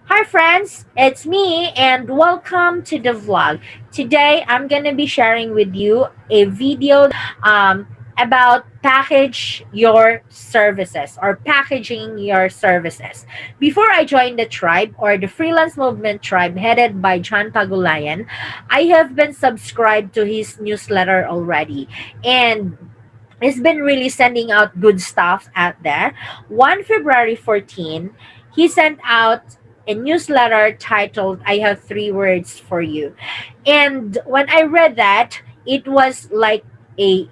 Hi friends, it's me and welcome to the vlog. Today I'm gonna be sharing with you a video about package your services or packaging your services. Before I joined the tribe or the freelance movement tribe headed by John Pagulayan, I have been subscribed to his newsletter already, and he's been really sending out good stuff out there. One February 14, he sent out a newsletter titled I Have Three Words for You. And when I read that, it was like a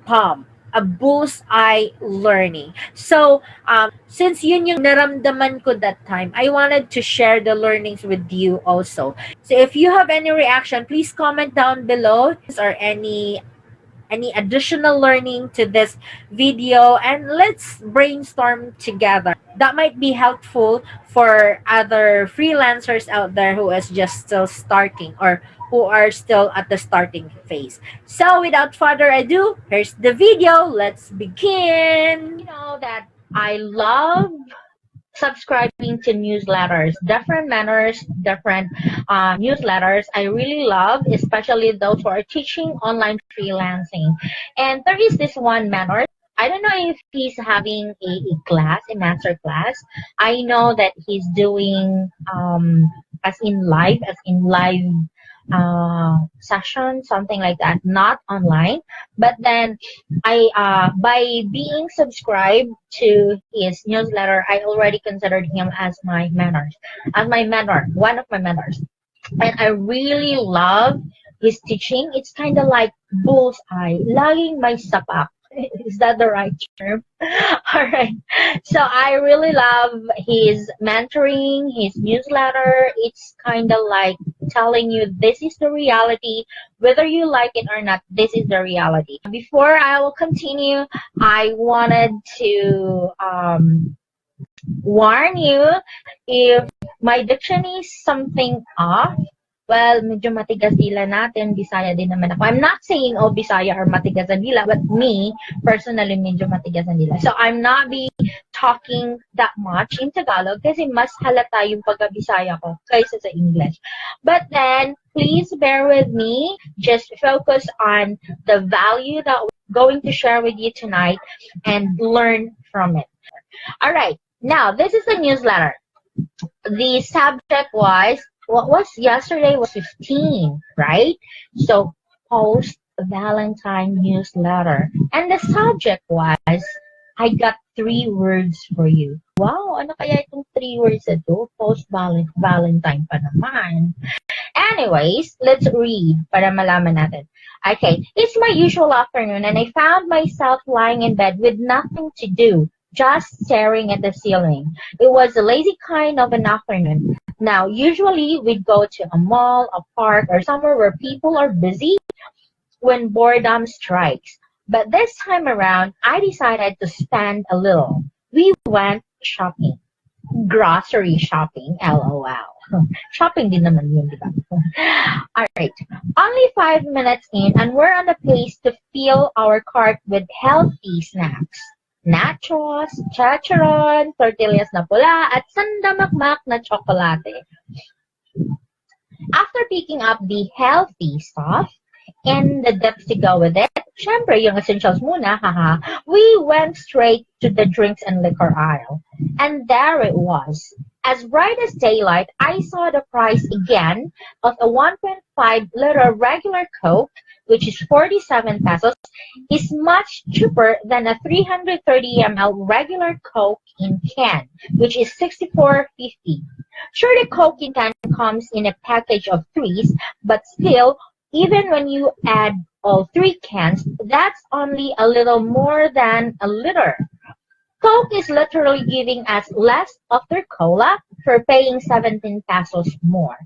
bomb, a bullseye learning. So, since yun yung naramdaman ko that time, I wanted to share the learnings with you also. So if you have any reaction, please comment down below or any additional learning to this video, and let's brainstorm together. That might be helpful for other freelancers out there who is just still starting or who are still at the starting phase. So without further ado, here's the video. Let's begin. You know that I love subscribing to newsletters, different manners, different newsletters. I really love, especially those who are teaching online freelancing. And there is this one manner. I don't know if he's having a class, a master class. I know that he's doing as in live session, something like that, not online. But then by being subscribed to his newsletter, I already considered him as my mentor, one of my mentors. And I really love his teaching. It's kind of like bullseye, laging may sapak. Is that the right term? All right. So I really love his mentoring, his newsletter. It's kind of like telling you this is the reality, whether you like it or not. This is the reality. Before I will continue, I wanted to warn you if my diction is something off. Well, medyo matigas dila natin. Bisaya din naman ako. I'm not saying, oh, Bisaya or matigas ang dila, but me, personally, medyo matigas ang dila. So, I'm not be talking that much in Tagalog kasi mas halata yung pagka-Bisaya ko kaysa sa English. But then, please bear with me. Just focus on the value that we're going to share with you tonight and learn from it. All right. Now, this is the newsletter. The subject was, what was yesterday was 15, right? So post Valentine newsletter. And the subject was, I got three words for you. Wow, ano kaya itong three words na to? Post Valentine pa naman. Anyways, let's read para malaman natin. Okay, it's my usual afternoon and I found myself lying in bed with nothing to do, just staring at the ceiling. It was a lazy kind of an afternoon. Now, usually we'd go to a mall, a park, or somewhere where people are busy when boredom strikes. But this time around, I decided to spend a little. We went shopping. Grocery shopping, LOL. Shopping din naman yun, di ba? Alright. Only 5 minutes in and we're on the pace to fill our cart with healthy snacks. Nachos, chacharon, tortillas na pula, at sandamakmak na tsokolate. After picking up the healthy stuff and the dips to go with it, syempre yung essentials muna, haha, we went straight to the drinks and liquor aisle. And there it was. As bright as daylight, I saw the price again of a 1.5-liter regular Coke, which is 47 pesos, is much cheaper than a 330 ml regular Coke in can, which is 64.50. Sure, the Coke in can comes in a package of threes, but still, even when you add all three cans, that's only a little more than a liter. Coke is literally giving us less of their cola for paying 17 pesos more.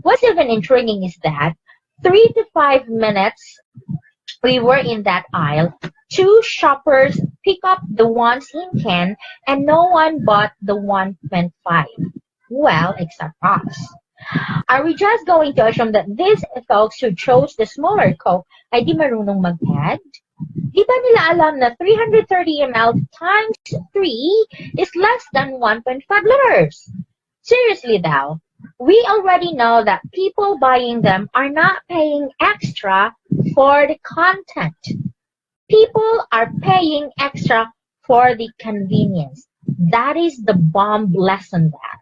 What's even intriguing is that 3 to 5 minutes we were in that aisle, two shoppers pick up the ones in can, and no one bought the 1.5. Well, except us. Are we just going to assume that these folks who chose the smaller Coke ay di marunong mag-add? Di ba nila alam na 330 ml times 3 is less than 1.5 liters? Seriously though, we already know that people buying them are not paying extra for the content. People are paying extra for the convenience. That is the bomb lesson there.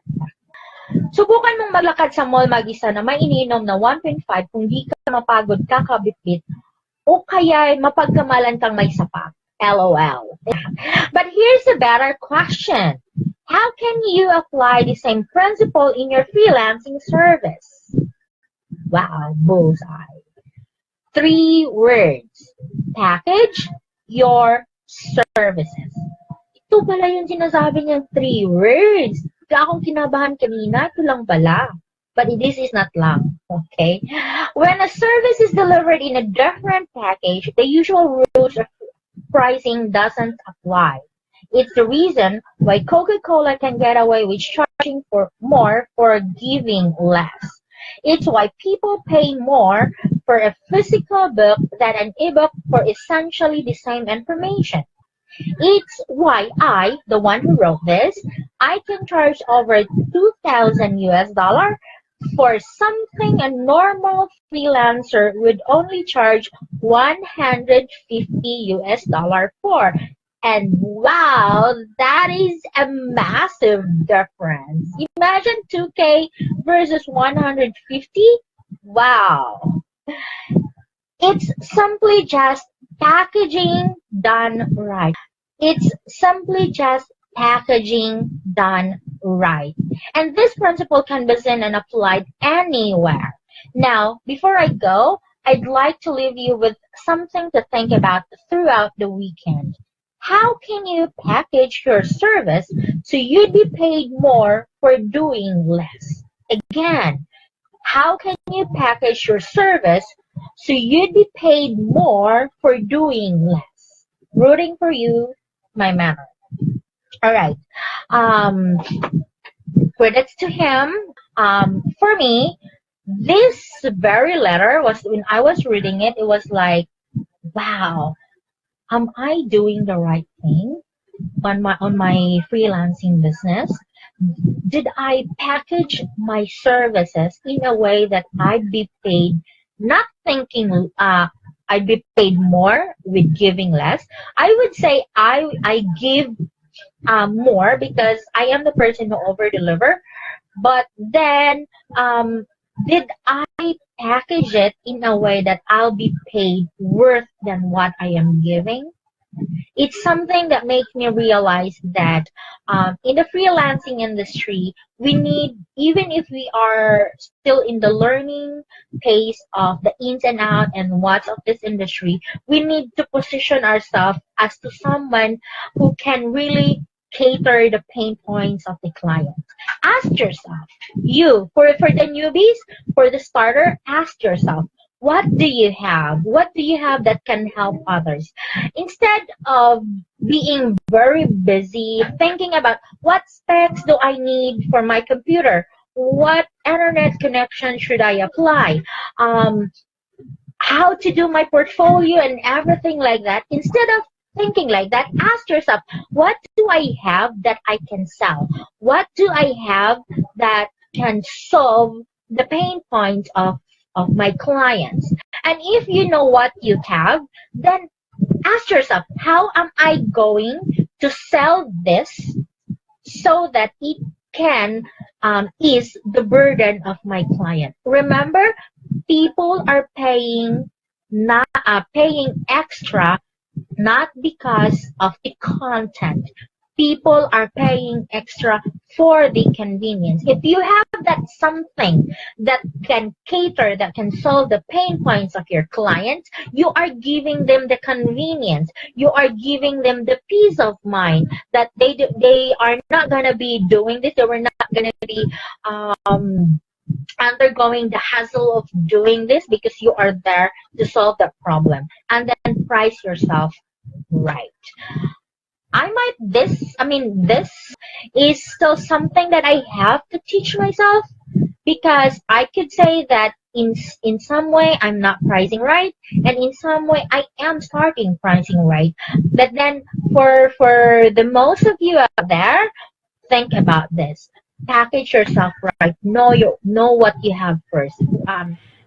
Subukan mong maglakad sa mall mag-isa na may iniinom na 1.5 kung di ka mapagod kakabitbit o kaya mapagkamalan kang may sapat. LOL. But here's a better question. How can you apply the same principle in your freelancing service? Wow, bullseye. 3 words. Package your services. Ito pala yung sinasabi niyang 3 words. Kaya akong kinabahan kanina, ito lang pala. But this is not lang, okay? When a service is delivered in a different package, the usual rules of pricing doesn't apply. It's the reason why Coca-Cola can get away with charging for more for giving less. It's why people pay more for a physical book than an ebook for essentially the same information. It's why I, the one who wrote this, I can charge over 2,000 US dollar for something a normal freelancer would only charge 150 US dollar for. And wow, that is a massive difference. Imagine 2K versus 150. Wow. It's simply just packaging done right. It's simply just packaging done right. And this principle can be seen and applied anywhere. Now, before I go, I'd like to leave you with something to think about throughout the weekend. How can you package your service so you'd be paid more for doing less? Again, how can you package your service so you'd be paid more for doing less? Rooting for you, my man. All right. Um, Credits to him. For me, this very letter was when I was reading it. It was like, wow, am I doing the right thing on my freelancing business? Did I package my services in a way that I'd be paid, not thinking I'd be paid more with giving less? I would say I give more because I am the person who over deliver. But then, did I package it in a way that I'll be paid worth than what I am giving? It's something that makes me realize that in the freelancing industry, we need, even if we are still in the learning phase of the ins and out and what's of this industry, we need to position ourselves as to someone who can really cater the pain points of the client. Ask yourself, you, for the newbies, for the starter, ask yourself, what do you have? What do you have that can help others? Instead of being very busy thinking about what specs do I need for my computer, what internet connection should I apply, how to do my portfolio and everything like that, instead of thinking like that, ask yourself, what do I have that I can sell? What do I have that can solve the pain points of my clients? And if you know what you have, then ask yourself, how am I going to sell this so that it can ease the burden of my client? Remember, people are paying not paying extra not because of the content. People are paying extra for the convenience. If you have that something that can cater, that can solve the pain points of your clients, you are giving them the convenience. You are giving them the peace of mind that they are not gonna be doing this. They were not gonna be undergoing the hassle of doing this because you are there to solve the problem. And then price yourself right. This is still something that I have to teach myself, because I could say that in some way I'm not pricing right, and in some way I am starting pricing right. But then for the most of you out there, think about this. package yourself right. Know what you have first.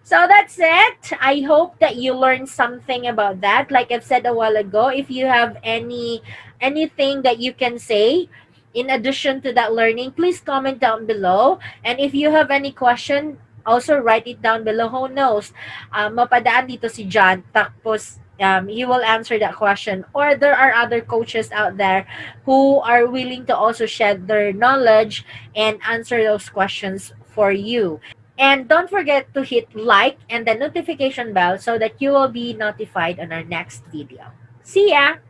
So that's it. I hope that you learned something about that. Like I've said a while ago, if you have anything that you can say in addition to that learning, please comment down below. And if you have any question, also write it down below. Who knows? Mapadaan dito si John. Tapos he will answer that question. Or there are other coaches out there who are willing to also share their knowledge and answer those questions for you. And don't forget to hit like and the notification bell so that you will be notified on our next video. See ya!